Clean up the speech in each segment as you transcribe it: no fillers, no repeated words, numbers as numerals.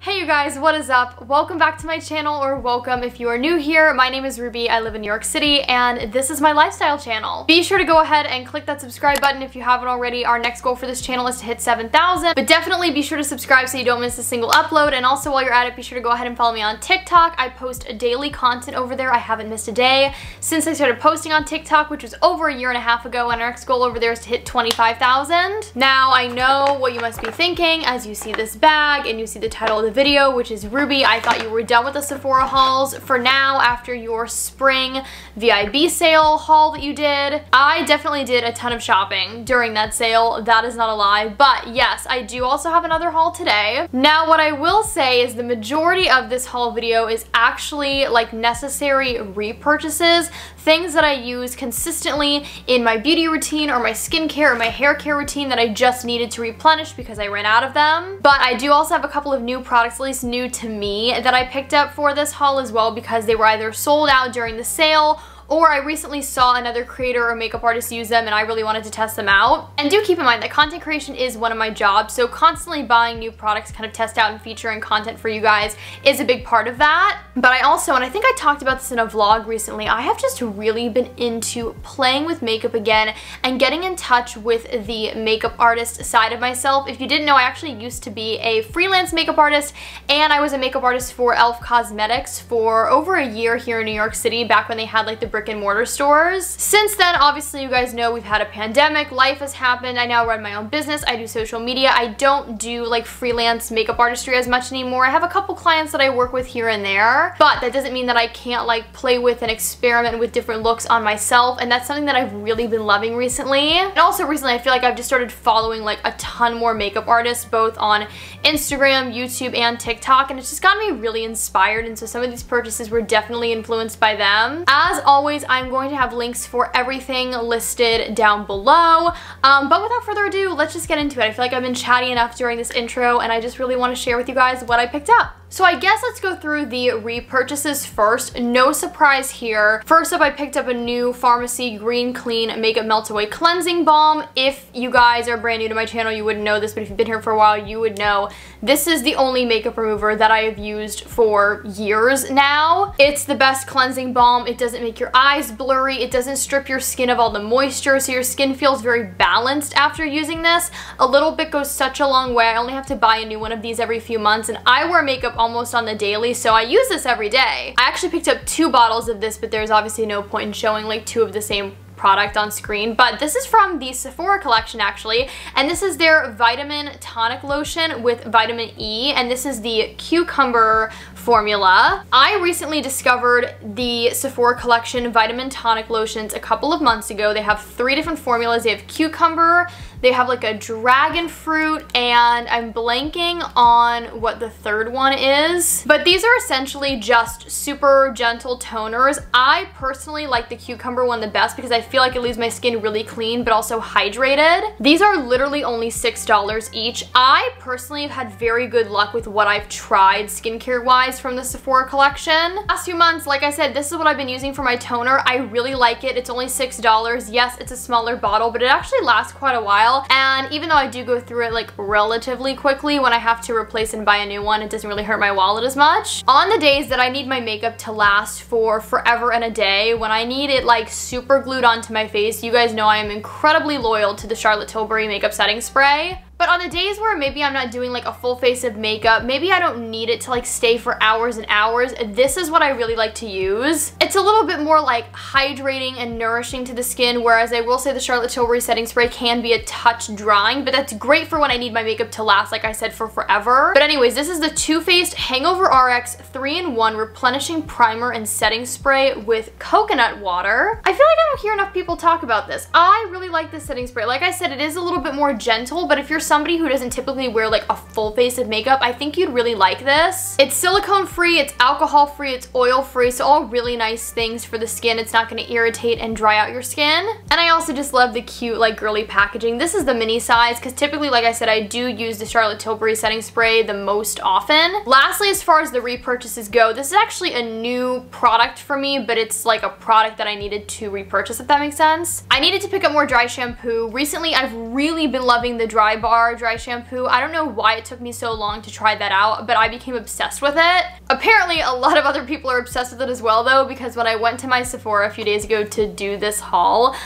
Hey you guys, what is up? Welcome back to my channel, or welcome if you are new here. My name is Ruby, I live in New York City, and this is my lifestyle channel. Be sure to go ahead and click that subscribe button if you haven't already. Our next goal for this channel is to hit 7,000, but definitely be sure to subscribe so you don't miss a single upload. And also while you're at it, be sure to go ahead and follow me on TikTok. I post daily content over there. I haven't missed a day since I started posting on TikTok, which was over a year and a half ago, and our next goal over there is to hit 25,000. Now, I know what you must be thinking as you see this bag and you see the title of the video, which is Ruby, I thought you were done with the Sephora hauls for now after your spring VIB sale haul that you did. I definitely did a ton of shopping during that sale. That is not a lie, but yes, I do also have another haul today. Now, what I will say is the majority of this haul video is actually like necessary repurchases, things that I use consistently in my beauty routine or my skincare or my hair care routine that I just needed to replenish because I ran out of them. But I do also have a couple of new products, at least new to me, that I picked up for this haul as well because they were either sold out during the sale or I recently saw another creator or makeup artist use them and I really wanted to test them out. And do keep in mind that content creation is one of my jobs, so constantly buying new products, kind of test out and featuring content for you guys is a big part of that. But I also, and I think I talked about this in a vlog recently, I have just really been into playing with makeup again and getting in touch with the makeup artist side of myself. If you didn't know, I actually used to be a freelance makeup artist and I was a makeup artist for e.l.f. Cosmetics for over a year here in New York City, back when they had like the brick and mortar stores. Since then, obviously you guys know we've had a pandemic, life has happened, I now run my own business, I do social media, I don't do like freelance makeup artistry as much anymore. I have a couple clients that I work with here and there, but that doesn't mean that I can't like play with and experiment with different looks on myself, and that's something that I've really been loving recently. And also recently I feel like I've just started following like a ton more makeup artists both on Instagram, YouTube, and TikTok, and it's just gotten me really inspired, and so some of these purchases were definitely influenced by them. As always, I'm going to have links for everything listed down below, but without further ado, let's just get into it. I feel like I've been chatty enough during this intro and I just really want to share with you guys what I picked up. So I guess let's go through the repurchases first. No surprise here. First up, I picked up a new Pharmacy Green Clean Makeup Melt Away Cleansing Balm. If you guys are brand new to my channel, you wouldn't know this, but if you've been here for a while, you would know this is the only makeup remover that I have used for years now. It's the best cleansing balm. It doesn't make your eyes blurry. It doesn't strip your skin of all the moisture, so your skin feels very balanced after using this. A little bit goes such a long way. I only have to buy a new one of these every few months, and I wear makeup almost on the daily, so I use this every day. I actually picked up 2 bottles of this, but there's obviously no point in showing like 2 of the same product on screen, but this is from the Sephora collection actually, and this is their Vitamin Tonic Lotion with vitamin E, and this is the cucumber formula. I recently discovered the Sephora collection Vitamin Tonic Lotions a couple of months ago. They have 3 different formulas. They have cucumber, they have like a dragon fruit, and I'm blanking on what the third one is. But these are essentially just super gentle toners. I personally like the cucumber one the best because I feel like it leaves my skin really clean but also hydrated. These are literally only $6 each. I personally have had very good luck with what I've tried skincare wise from the Sephora collection. Last few months, like I said, this is what I've been using for my toner. I really like it. It's only $6. Yes, it's a smaller bottle, but it actually lasts quite a while. And even though I do go through it like relatively quickly, when I have to replace and buy a new one, it doesn't really hurt my wallet as much. On the days that I need my makeup to last for forever and a day, when I need it like super glued onto my face, you guys know I am incredibly loyal to the Charlotte Tilbury makeup setting spray. But on the days where maybe I'm not doing like a full face of makeup, maybe I don't need it to like stay for hours and hours, this is what I really like to use. It's a little bit more like hydrating and nourishing to the skin, whereas I will say the Charlotte Tilbury setting spray can be a touch drying, but that's great for when I need my makeup to last, like I said, for forever. But anyways, this is the Too Faced Hangover RX 3-in-1 Replenishing Primer and Setting Spray with coconut water. I feel like I don't hear enough people talk about this. I really like this setting spray. Like I said, it is a little bit more gentle, but if you're somebody who doesn't typically wear like a full face of makeup, I think you'd really like this. It's silicone free, it's alcohol free, it's oil free, so all really nice things for the skin. It's not going to irritate and dry out your skin. And I also just love the cute like girly packaging. This is the mini size because typically, like I said, I do use the Charlotte Tilbury setting spray the most often. Lastly, as far as the repurchases go, this is actually a new product for me, but it's like a product that I needed to repurchase, if that makes sense. I needed to pick up more dry shampoo. Recently, I've really been loving the Dry Bar Bar Dry Shampoo. I don't know why it took me so long to try that out, but I became obsessed with it. Apparently, a lot of other people are obsessed with it as well though, because when I went to my Sephora a few days ago to do this haul,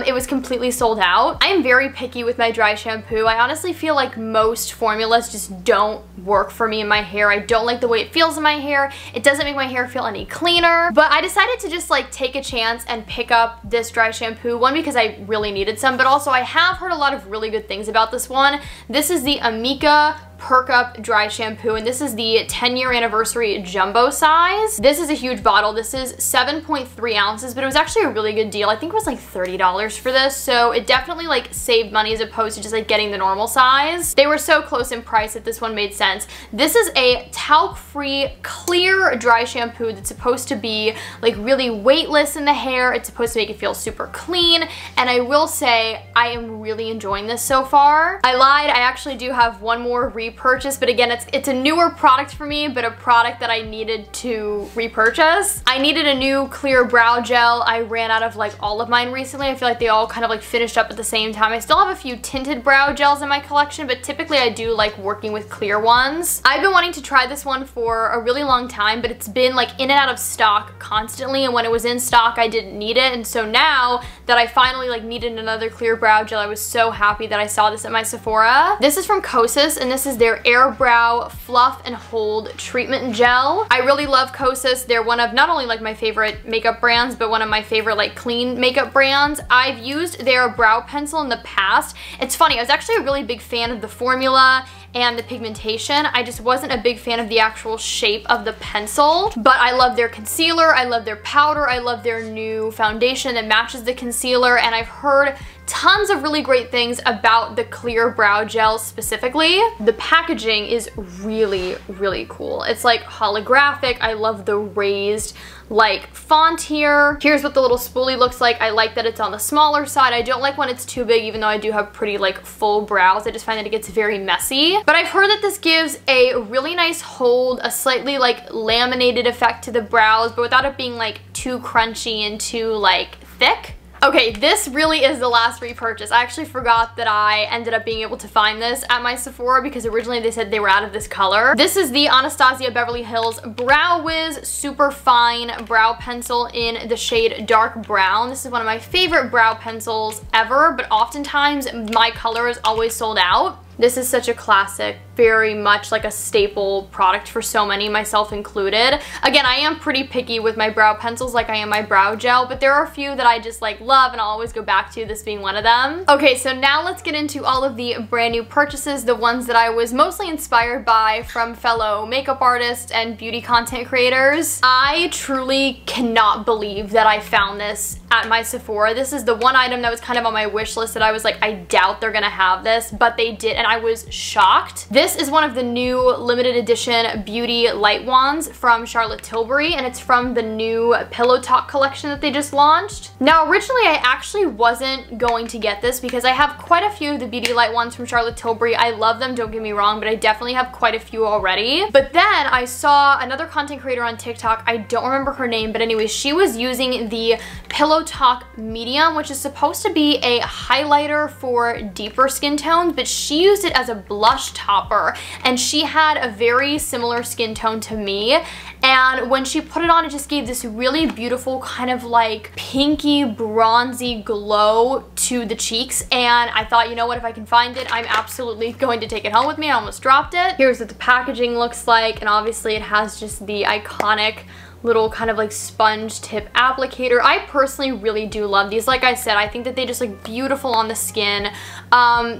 it was completely sold out. I am very picky with my dry shampoo. I honestly feel like most formulas just don't work for me in my hair. I don't like the way it feels in my hair. It doesn't make my hair feel any cleaner, but I decided to just like take a chance and pick up this dry shampoo. One, because I really needed some, but also I have heard a lot of really good things about this one. This is the Amica Perk Up Dry Shampoo, and this is the 10-year anniversary jumbo size. This is a huge bottle. This is 7.3 ounces, but it was actually a really good deal. I think it was like $30 for this, so it definitely like saved money as opposed to just like getting the normal size. They were so close in price that this one made sense. This is a talc-free clear dry shampoo that's supposed to be like really weightless in the hair. It's supposed to make it feel super clean, and I will say I am really enjoying this so far. I lied, I actually do have one more repurchase, but again, it's a newer product for me, but a product that I needed to repurchase. I needed a new clear brow gel. I ran out of like all of mine recently. I feel like they all kind of like finished up at the same time. I still have a few tinted brow gels in my collection, but typically I do like working with clear ones. I've been wanting to try this one for a really long time, but it's been like in and out of stock constantly, and when it was in stock I didn't need it, and so now that I finally like needed another clear brow gel, I was so happy that I saw this at my Sephora. This is from Kosas, and this is their Air Brow Fluff and Hold Treatment Gel. I really love Kosas. They're one of not only like my favorite makeup brands, but one of my favorite like clean makeup brands. I've used their brow pencil in the past. It's funny, I was actually a really big fan of the formula and the pigmentation. I just wasn't a big fan of the actual shape of the pencil, but I love their concealer, I love their powder, I love their new foundation that matches the concealer, and I've heard tons of really great things about the clear brow gel specifically. The packaging is really, really cool. It's like holographic. I love the raised like font here. Here's what the little spoolie looks like. I like that it's on the smaller side. I don't like when it's too big, even though I do have pretty like full brows. I just find that it gets very messy. But I've heard that this gives a really nice hold, a slightly like laminated effect to the brows, but without it being like too crunchy and too like thick. Okay, this really is the last repurchase. I actually forgot that I ended up being able to find this at my Sephora because originally they said they were out of this color. This is the Anastasia Beverly Hills Brow Wiz Super Fine Brow Pencil in the shade Dark Brown. This is one of my favorite brow pencils ever, but oftentimes my color is always sold out. This is such a classic, very much like a staple product for so many, myself included. Again, I am pretty picky with my brow pencils like I am my brow gel, but there are a few that I just like love and I'll always go back to, this being one of them. Okay, so now let's get into all of the brand new purchases, the ones that I was mostly inspired by from fellow makeup artists and beauty content creators. I truly cannot believe that I found this at my Sephora. This is the one item that was kind of on my wish list that I was like, I doubt they're gonna have this, but they did, and I was shocked. This is one of the new limited edition beauty light wands from Charlotte Tilbury, and it's from the new Pillow Talk collection that they just launched. Now, originally I actually wasn't going to get this because I have quite a few of the beauty light wands from Charlotte Tilbury. I love them, don't get me wrong, but I definitely have quite a few already. But then I saw another content creator on TikTok, I don't remember her name, but anyway, she was using the Pillow Talk Medium, which is supposed to be a highlighter for deeper skin tones, but she used it as a blush topper, and she had a very similar skin tone to me, and when she put it on, it just gave this really beautiful kind of like pinky bronzy glow to the cheeks, and I thought, you know what, if I can find it, I'm absolutely going to take it home with me. I almost dropped it. Here's what the packaging looks like, and obviously it has just the iconic little kind of like sponge tip applicator. I personally really do love these. Like I said, I think that they just look beautiful on the skin.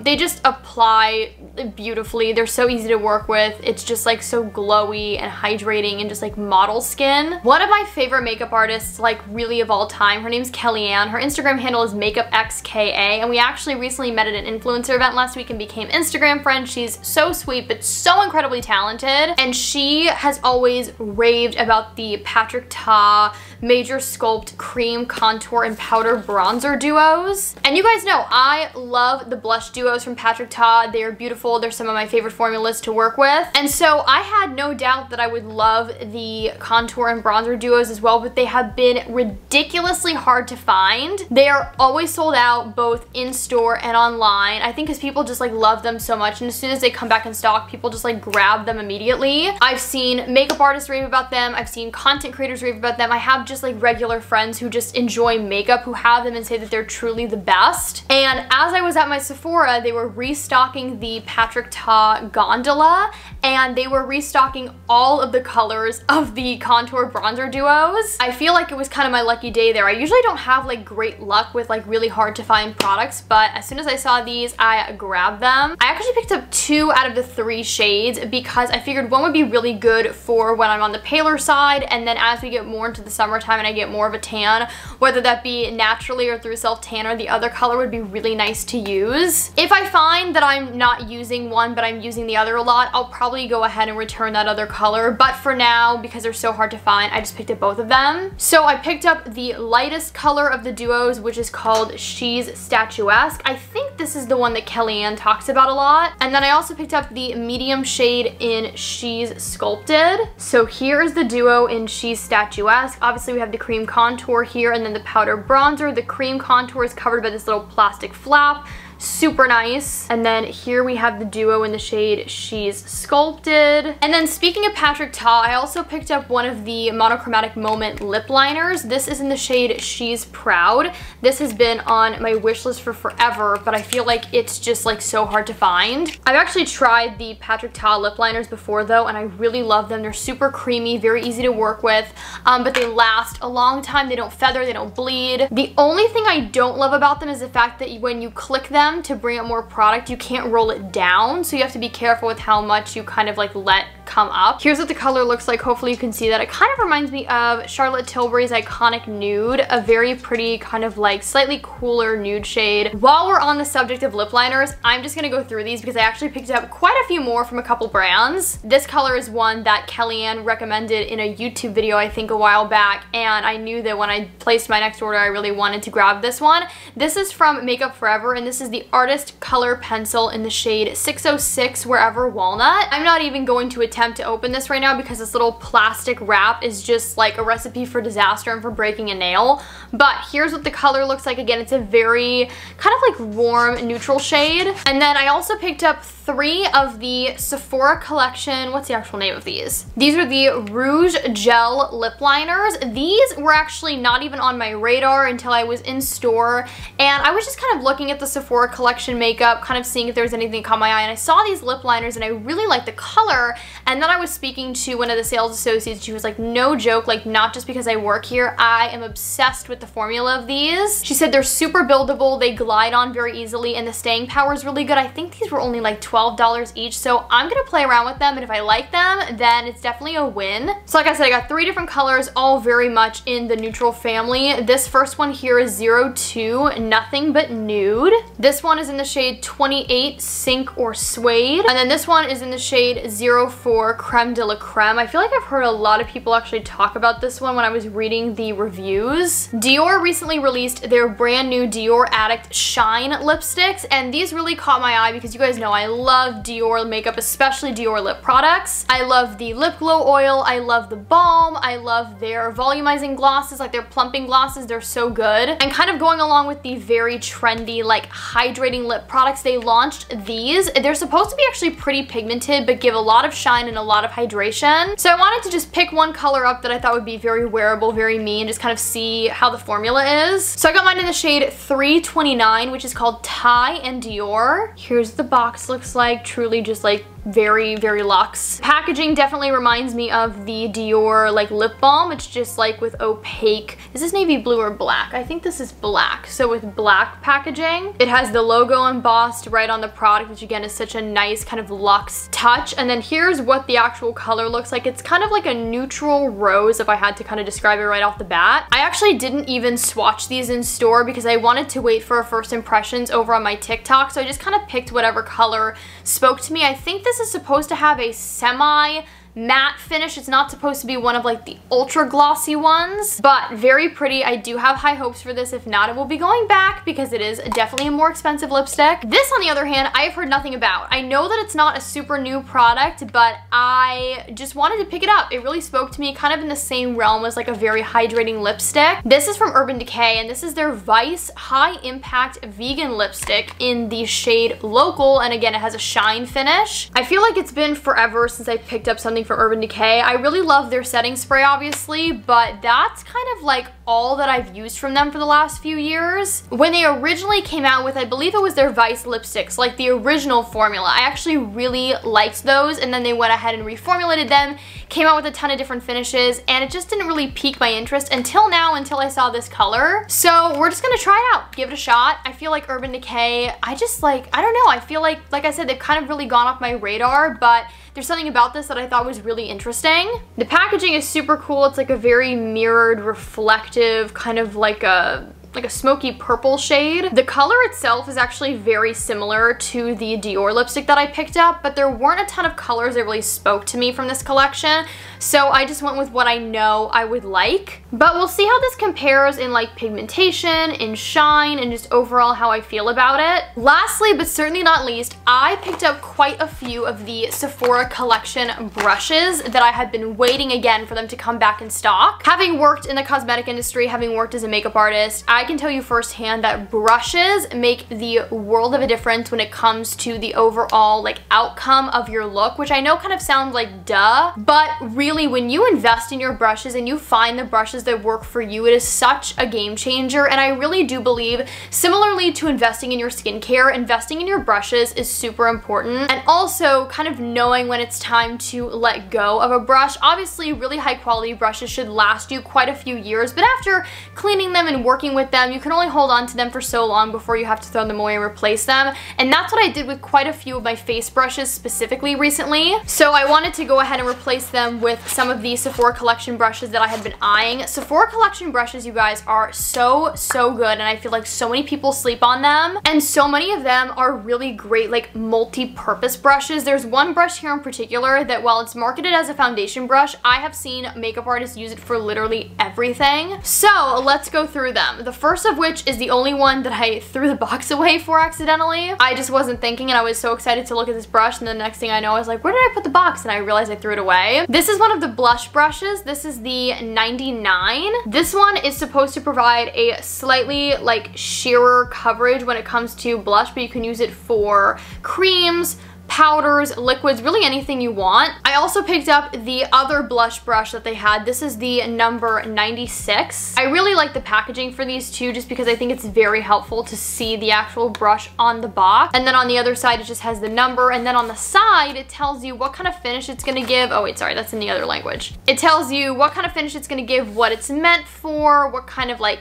They just apply beautifully. They're so easy to work with. It's just like so glowy and hydrating and just like model skin. One of my favorite makeup artists, like really of all time, her name's Kellyanne. Her Instagram handle is makeupxka, and we actually recently met at an influencer event last week and became Instagram friends. She's so sweet but so incredibly talented, and she has always raved about the Patricktaw Major Sculpt Cream Contour and Powder Bronzer duos. And you guys know I love the blush duos from Patricktaw. They are beautiful. They're some of my favorite formulas to work with. And so I had no doubt that I would love the contour and bronzer duos as well, but they have been ridiculously hard to find. They are always sold out both in store and online. I think because people just like love them so much, and as soon as they come back in stock, people just like grab them immediately. I've seen makeup artists rave about them. I've seen content creators rave about them. I have just like regular friends who just enjoy makeup who have them and say that they're truly the best. And as I was at my Sephora, they were restocking the Patricktaw Gondola, and they were restocking all of the colors of the contour bronzer duos. I feel like it was kind of my lucky day there. I usually don't have like great luck with like really hard to find products, but as soon as I saw these, I grabbed them. I actually picked up 2 out of the 3 shades because I figured one would be really good for when I'm on the paler side, and then as we get more into the summertime and I get more of a tan, whether that be naturally or through self-tanner, the other color would be really nice to use. If I find that I'm not using one but I'm using the other a lot, I'll probably go ahead and return that other color, but for now, because they're so hard to find, I just picked up both of them. So I picked up the lightest color of the duos, which is called She's Statuesque. I think this is the one that Kellyanne talks about a lot. And then I also picked up the medium shade in She's Sculpted. So here is the duo in She's Statuesque. Obviously we have the cream contour here and then the powder bronzer. The cream contour is covered by this little plastic flap. Super nice. And then here we have the duo in the shade She's Sculpted. And then speaking of Patricktaw, I also picked up one of the Monochromatic Moment lip liners. This is in the shade She's Proud. This has been on my wish list for forever, but I feel like it's just like so hard to find. I've actually tried the Patricktaw lip liners before though, and I really love them. They're super creamy, very easy to work with, but they last a long time. They don't feather, they don't bleed. The only thing I don't love about them is the fact that when you click them to bring up more product, you can't roll it down, so you have to be careful with how much you kind of like let come up. Here's what the color looks like. Hopefully you can see that. It kind of reminds me of Charlotte Tilbury's iconic Nude, a very pretty kind of like slightly cooler nude shade. While we're on the subject of lip liners, I'm just gonna go through these because I actually picked up quite a few more from a couple brands. This color is one that Kellyanne recommended in a YouTube video I think a while back, and I knew that when I placed my next order I really wanted to grab this one. This is from Makeup Forever, and this is the Artist Color Pencil in the shade 606 Wherever Walnut. I'm not even going to attempt to open this right now because this little plastic wrap is just like a recipe for disaster and for breaking a nail. But here's what the color looks like. Again, it's a very kind of like warm neutral shade. And then I also picked up 3 of the Sephora collection. What's the actual name of these? These are the Rouge Gel Lip Liners. These were actually not even on my radar until I was in store, and I was just kind of looking at the Sephora collection makeup, kind of seeing if there was anything that caught my eye, and I saw these lip liners and I really liked the color. And then I was speaking to one of the sales associates. She was like, no joke, like not just because I work here, I am obsessed with the formula of these. She said they're super buildable, they glide on very easily, and the staying power is really good. I think these were only like $12 each, so I'm gonna play around with them, and if I like them, then it's definitely a win. So like I said, I got 3 different colors, all very much in the neutral family. This first one here is 02 Nothing But Nude. This one is in the shade 28 Sink or Suede, and then this one is in the shade 04 Creme de la Creme. I feel like I've heard a lot of people actually talk about this one when I was reading the reviews. Dior recently released their brand new Dior Addict Shine lipsticks, and these really caught my eye because you guys know I love Dior makeup, especially Dior lip products. I love the lip glow oil, I love the balm, I love their volumizing glosses, like their plumping glosses, they're so good. And kind of going along with the very trendy like hydrating lip products, they launched these. They're supposed to be actually pretty pigmented but give a lot of shine and a lot of hydration. So I wanted to just pick one color up that I thought would be very wearable, very me, and just kind of see how the formula is. So I got mine in the shade 329, which is called Thai and Dior. Here's the box looks like, truly just like very, very luxe. Packaging definitely reminds me of the Dior like lip balm. It's just like with opaque, is this navy blue or black? I think this is black. So with black packaging, it has the logo embossed right on the product, which again is such a nice kind of luxe touch. And then here's what the actual color looks like. It's kind of like a neutral rose if I had to kind of describe it right off the bat. I actually didn't even swatch these in store because I wanted to wait for first impressions over on my TikTok. So I just kind of picked whatever color spoke to me. I think this is supposed to have a semi matte finish. It's not supposed to be one of like the ultra glossy ones, but very pretty. I do have high hopes for this. If not, it will be going back because it is definitely a more expensive lipstick. This, on the other hand, I have heard nothing about. I know that it's not a super new product, but I just wanted to pick it up. It really spoke to me, kind of in the same realm as like a very hydrating lipstick. This is from Urban Decay, and this is their Vice High Impact Vegan Lipstick in the shade Local, and again, it has a shine finish. I feel like it's been forever since I picked up something from Urban Decay. I really love their setting spray, obviously, but that's kind of like all that I've used from them for the last few years. When they originally came out with, I believe it was their Vice lipsticks, like the original formula, I actually really liked those, and then they went ahead and reformulated them, came out with a ton of different finishes, and it just didn't really pique my interest until now, until I saw this color. So we're just gonna try it out, give it a shot. I feel like Urban Decay, I don't know, I feel like I said, they've kind of really gone off my radar, but there's something about this that I thought was really interesting. The packaging is super cool. It's like a very mirrored, reflective, kind of like a smoky purple shade. The color itself is actually very similar to the Dior lipstick that I picked up, but there weren't a ton of colors that really spoke to me from this collection, so I just went with what I know I would like. But we'll see how this compares in like pigmentation, in shine, and just overall how I feel about it. Lastly, but certainly not least, I picked up quite a few of the Sephora collection brushes that I had been waiting again for them to come back in stock. Having worked in the cosmetic industry, having worked as a makeup artist, I can tell you firsthand that brushes make the world of a difference when it comes to the overall like outcome of your look, which I know kind of sounds like duh, but really when you invest in your brushes and you find the brushes that work for you, it is such a game changer. And I really do believe, similarly to investing in your skincare, investing in your brushes is super important, and also kind of knowing when it's time to let go of a brush. Obviously, really high quality brushes should last you quite a few years, but after cleaning them and working with them, you can only hold on to them for so long before you have to throw them away and replace them. And that's what I did with quite a few of my face brushes specifically recently. So I wanted to go ahead and replace them with some of the Sephora collection brushes that I had been eyeing. Sephora collection brushes, you guys, are so good, and I feel like so many people sleep on them, and so many of them are really great like multi-purpose brushes. There's one brush here in particular that, while it's marketed as a foundation brush, I have seen makeup artists use it for literally everything. So let's go through them. The first of which is the only one that I threw the box away for accidentally. I just wasn't thinking, and I was so excited to look at this brush, and the next thing I know, I was like, where did I put the box? And I realized I threw it away. This is one of the blush brushes. This is the 99. This one is supposed to provide a slightly like sheerer coverage when it comes to blush, but you can use it for creams, powders, liquids, really anything you want. I also picked up the other blush brush that they had. This is the number 96. I really like the packaging for these two just because I think it's very helpful to see the actual brush on the box. And then on the other side, it just has the number, and then on the side, it tells you what kind of finish it's gonna give. Oh wait, sorry, that's in the other language. It tells you what kind of finish it's gonna give, what it's meant for, what kind of like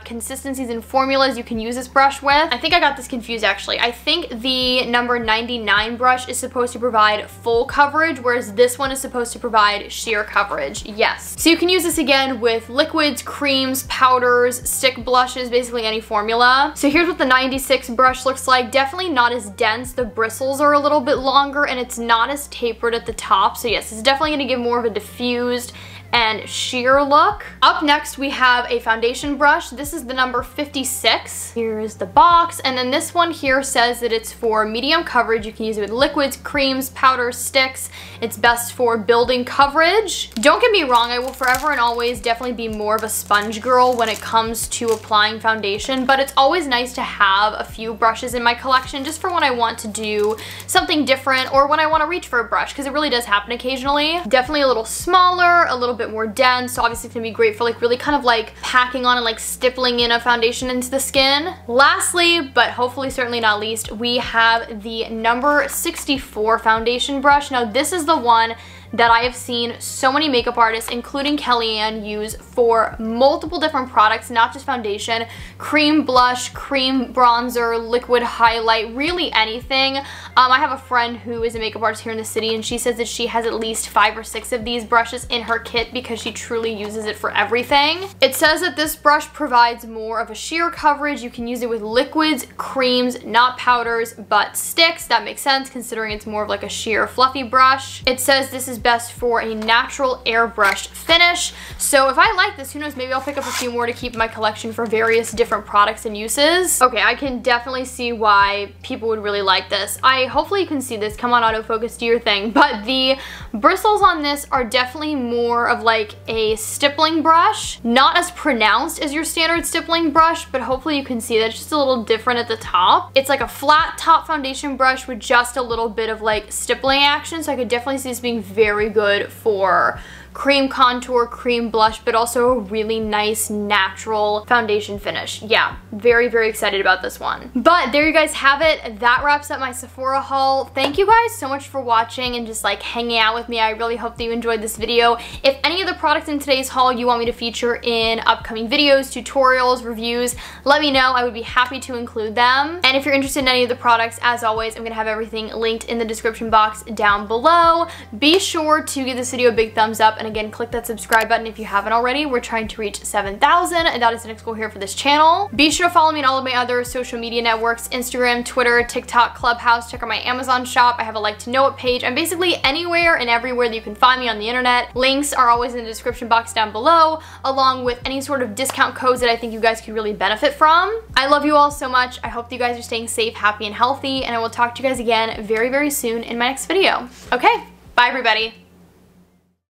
consistencies and formulas you can use this brush with. I think I got this confused actually. I think the number 99 brush is supposed to provide full coverage, whereas this one is supposed to provide sheer coverage. Yes. So you can use this again with liquids, creams, powders, stick blushes, basically any formula. So here's what the 96 brush looks like. Definitely not as dense. The bristles are a little bit longer, and it's not as tapered at the top. So yes, it's definitely going to give more of a diffused and sheer look. Up next, we have a foundation brush. This is the number 56. Here is the box, and then this one here says that it's for medium coverage. You can use it with liquids, creams, powders, sticks. It's best for building coverage. Don't get me wrong, I will forever and always definitely be more of a sponge girl when it comes to applying foundation, but it's always nice to have a few brushes in my collection just for when I want to do something different or when I want to reach for a brush, because it really does happen occasionally. Definitely a little smaller, a little bit more dense, so obviously it's gonna be great for like really kind of like packing on and like stippling in a foundation into the skin. Lastly, but hopefully certainly not least, we have the number 64 foundation brush. Now this is the one that I have seen so many makeup artists, including Kellyanne, use for multiple different products, not just foundation, cream blush, cream bronzer, liquid highlight, really anything. I have a friend who is a makeup artist here in the city, and she says that she has at least 5 or 6 of these brushes in her kit because she truly uses it for everything. It says that this brush provides more of a sheer coverage. You can use it with liquids, creams, not powders, but sticks. That makes sense considering it's more of like a sheer fluffy brush. It says this is best for a natural airbrushed finish. So if I like this, who knows, maybe I'll pick up a few more to keep in my collection for various different products and uses. Okay, I can definitely see why people would really like this. Hopefully you can see this. Come on, autofocus, do your thing. But the bristles on this are definitely more of like a stippling brush. Not as pronounced as your standard stippling brush, but hopefully you can see that it's just a little different at the top. It's like a flat top foundation brush with just a little bit of like stippling action, so I could definitely see this being very good for cream contour, cream blush, but also a really nice natural foundation finish. Yeah, very, very excited about this one. But there you guys have it. That wraps up my Sephora haul. Thank you guys so much for watching and just like hanging out with me. I really hope that you enjoyed this video. If any of the products in today's haul you want me to feature in upcoming videos, tutorials, reviews, let me know. I would be happy to include them. And if you're interested in any of the products, as always, I'm gonna have everything linked in the description box down below. Be sure to give this video a big thumbs up. And again, click that subscribe button if you haven't already. We're trying to reach 7,000, and that is the next goal here for this channel. Be sure to follow me on all of my other social media networks, Instagram, Twitter, TikTok, Clubhouse. Check out my Amazon shop. I have a like to know it page. I'm basically anywhere and everywhere that you can find me on the internet. Links are always in the description box down below, along with any sort of discount codes that I think you guys could really benefit from. I love you all so much. I hope you guys are staying safe, happy, and healthy, and I will talk to you guys again very, very soon in my next video. Okay, bye everybody.